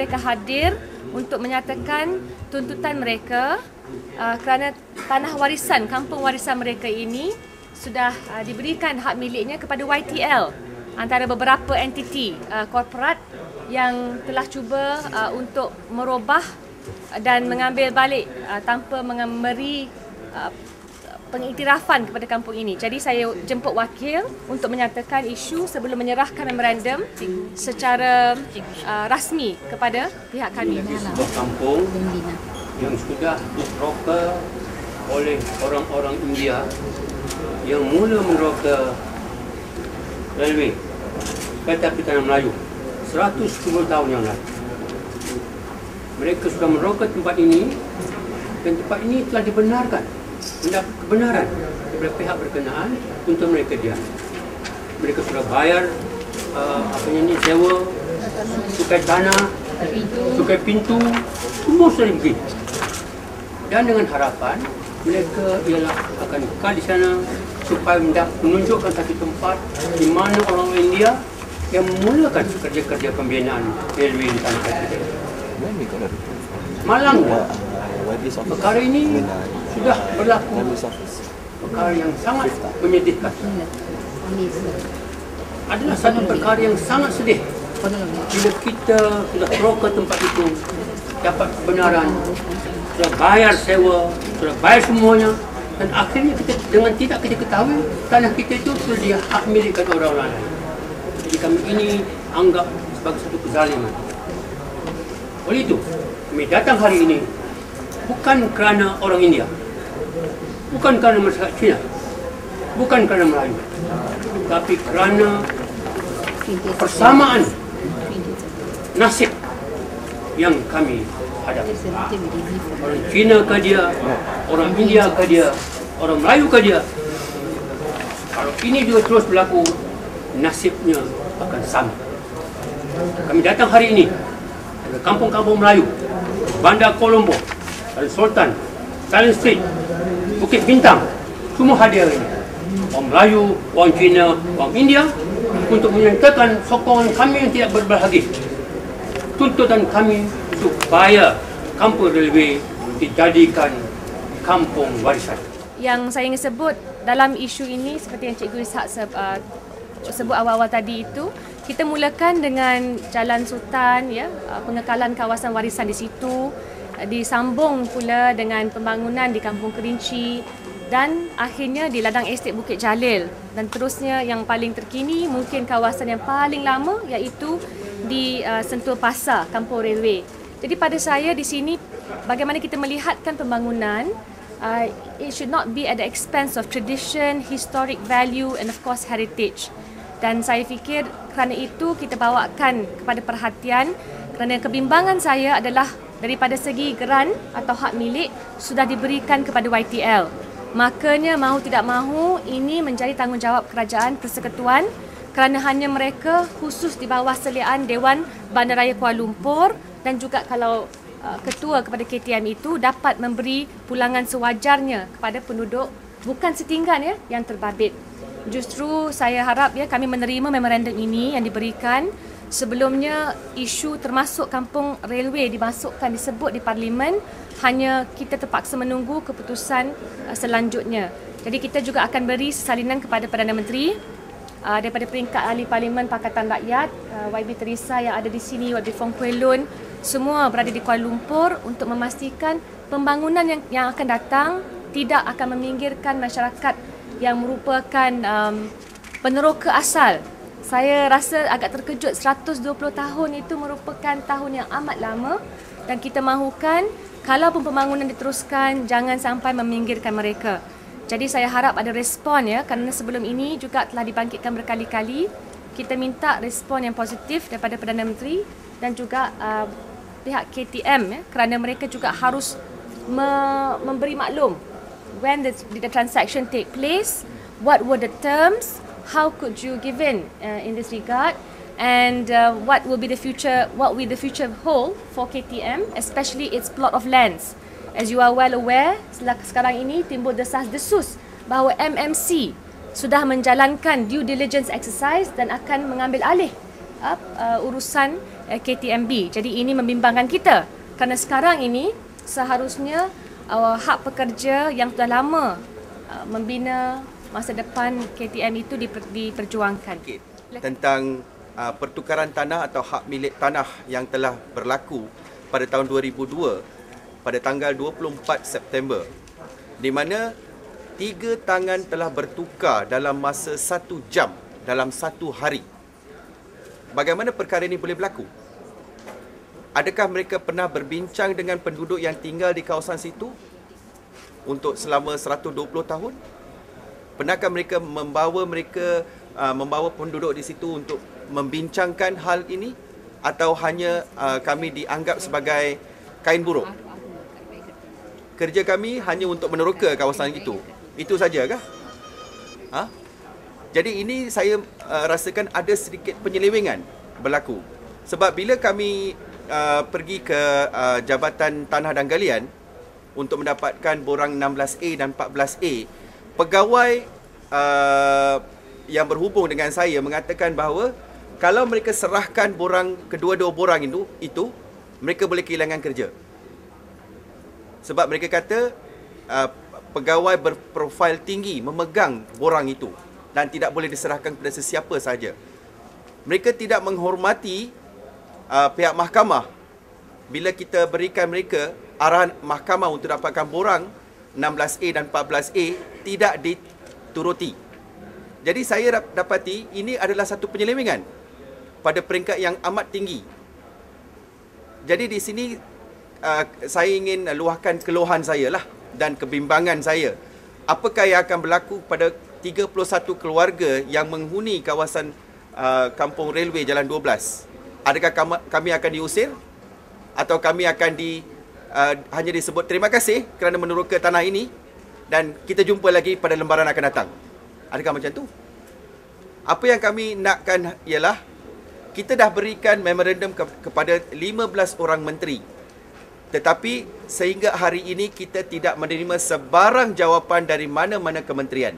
mereka hadir untuk menyatakan tuntutan mereka kerana tanah warisan, kampung warisan mereka ini sudah diberikan hak miliknya kepada YTL, antara beberapa entiti korporat yang telah cuba untuk merubah dan mengambil balik tanpa memberi pengiktirafan kepada kampung ini. Jadi saya jemput wakil untuk menyatakan isu sebelum menyerahkan memorandum secara rasmi kepada pihak kami. Sebuah kampung yang sudah diroka oleh orang-orang India yang mula meroka railway kereta api tanah Melayu 110 tahun yang lalu. Mereka sudah meroka tempat ini dan tempat ini telah dibenarkan, mendapat kebenaran daripada pihak berkenaan untuk mereka diam. Mereka sudah bayar sewa, cukai tanah, cukai pintu, semua sudah diberi. Dan dengan harapan mereka ialah akan kekal di sana supaya menunjukkan satu tempat di mana orang India yang memulakan kerja-kerja pembinaan railway di tanah air. Malangnya, perkara ini sudah berlaku, perkara yang sangat menyedihkan. Adalah satu perkara yang sangat sedih bila kita sudah keroka tempat itu, dapat kebenaran, sudah bayar sewa, sudah bayar semuanya, dan akhirnya kita dengan tidak kita ketahui tanah kita itu sudah dihak milikkan orang lain. Jadi kami ini anggap sebagai satu kezaliman. Oleh itu, kami datang hari ini bukan kerana orang India, bukan kerana masyarakat Cina, bukan kerana Melayu, tapi kerana persamaan nasib yang kami hadapi. Orang Cina ke dia, orang India ke dia, orang Melayu ke dia. Kalau ini juga terus berlaku, nasibnya akan sama. Kami datang hari ini dari kampung-kampung Melayu, Bandar Kolombo, Dari Sultan, Silent Street, Bukit Bintang, semua hadir ini. Orang Melayu, orang Cina, orang India, untuk menyatakan sokongan kami yang tidak berbahagia. Tuntutan kami supaya kampung railway dijadikan kampung warisan. Yang saya ingin sebut dalam isu ini, seperti yang Cikgu Ishak sebut awal-awal tadi itu, kita mulakan dengan Jalan Sultan, ya, pengekalan kawasan warisan di situ, disambung pula dengan pembangunan di Kampung Kerinci dan akhirnya di Ladang Estate Bukit Jalil, dan terusnya yang paling terkini mungkin kawasan yang paling lama iaitu di Sentul Pasar, Kampung Railway. Jadi pada saya di sini bagaimana kita melihatkan pembangunan, it should not be at the expense of tradition, historic value and of course heritage. Dan saya fikir kerana itu kita bawakan kepada perhatian, kerana kebimbangan saya adalah daripada segi geran atau hak milik sudah diberikan kepada YTL. Makanya mahu tidak mahu ini menjadi tanggungjawab kerajaan persekutuan, kerana hanya mereka khusus di bawah seliaan Dewan Bandaraya Kuala Lumpur, dan juga kalau ketua kepada KTM itu dapat memberi pulangan sewajarnya kepada penduduk, bukan setinggan ya yang terbabit. Justru saya harap ya kami menerima memorandum ini yang diberikan. Sebelumnya isu termasuk kampung railway disebut di parlimen, hanya kita terpaksa menunggu keputusan selanjutnya. Jadi kita juga akan beri salinan kepada Perdana Menteri daripada peringkat ahli parlimen Pakatan Rakyat, YB Teresa yang ada di sini, YB Fong Kueh Loon, semua berada di Kuala Lumpur untuk memastikan pembangunan yang akan datang tidak akan meminggirkan masyarakat yang merupakan peneroka asal. Saya rasa agak terkejut, 120 tahun itu merupakan tahun yang amat lama, dan kita mahukan kalau pembangunan diteruskan jangan sampai meminggirkan mereka. Jadi saya harap ada respon ya, kerana sebelum ini juga telah dibangkitkan berkali-kali. Kita minta respon yang positif daripada Perdana Menteri dan juga pihak KTM ya, kerana mereka juga harus memberi maklum when the transaction take place, what were the terms, how could you give in this regard, and what will the future hold for KTM, especially its plot of lands. As you are well aware, sekarang ini timbul desas-desus bahawa MMC sudah menjalankan due diligence exercise dan akan mengambil alih urusan KTMB. Jadi ini membimbangkan kita kerana sekarang ini seharusnya hak pekerja yang sudah lama membina masa depan KTM itu diperjuangkan. Tentang pertukaran tanah atau hak milik tanah yang telah berlaku pada tahun 2002 pada tanggal 24 September, di mana 3 tangan telah bertukar dalam masa 1 jam, dalam 1 hari. Bagaimana perkara ini boleh berlaku? Adakah mereka pernah berbincang dengan penduduk yang tinggal di kawasan situ untuk selama 120 tahun? Pernahkah mereka membawa penduduk di situ untuk membincangkan hal ini, atau hanya kami dianggap sebagai kain buruk? Kerja kami hanya untuk meneroka kawasan itu. Itu sajakah? Jadi ini saya rasakan ada sedikit penyelewengan berlaku. Sebab bila kami pergi ke Jabatan Tanah dan Galian untuk mendapatkan borang 16A dan 14A, pegawai yang berhubung dengan saya mengatakan bahawa kalau mereka serahkan borang, kedua-dua borang itu mereka boleh kehilangan kerja. Sebab mereka kata pegawai berprofil tinggi memegang borang itu dan tidak boleh diserahkan kepada sesiapa sahaja. Mereka tidak menghormati pihak mahkamah bila kita berikan mereka arahan mahkamah untuk dapatkan borang 16A dan 14A tidak dituruti. Jadi saya dapati ini adalah satu penyelewengan pada peringkat yang amat tinggi. Jadi di sini saya ingin luahkan keluhan saya lah dan kebimbangan saya. Apakah yang akan berlaku pada 31 keluarga yang menghuni kawasan Kampung Railway Jalan 12? Adakah kami akan diusir? Atau kami akan hanya disebut terima kasih kerana meneroka tanah ini dan kita jumpa lagi pada lembaran akan datang? Adakah macam tu? Apa yang kami nakkan ialah kita dah berikan memorandum kepada 15 orang menteri. Tetapi sehingga hari ini kita tidak menerima sebarang jawapan dari mana-mana kementerian.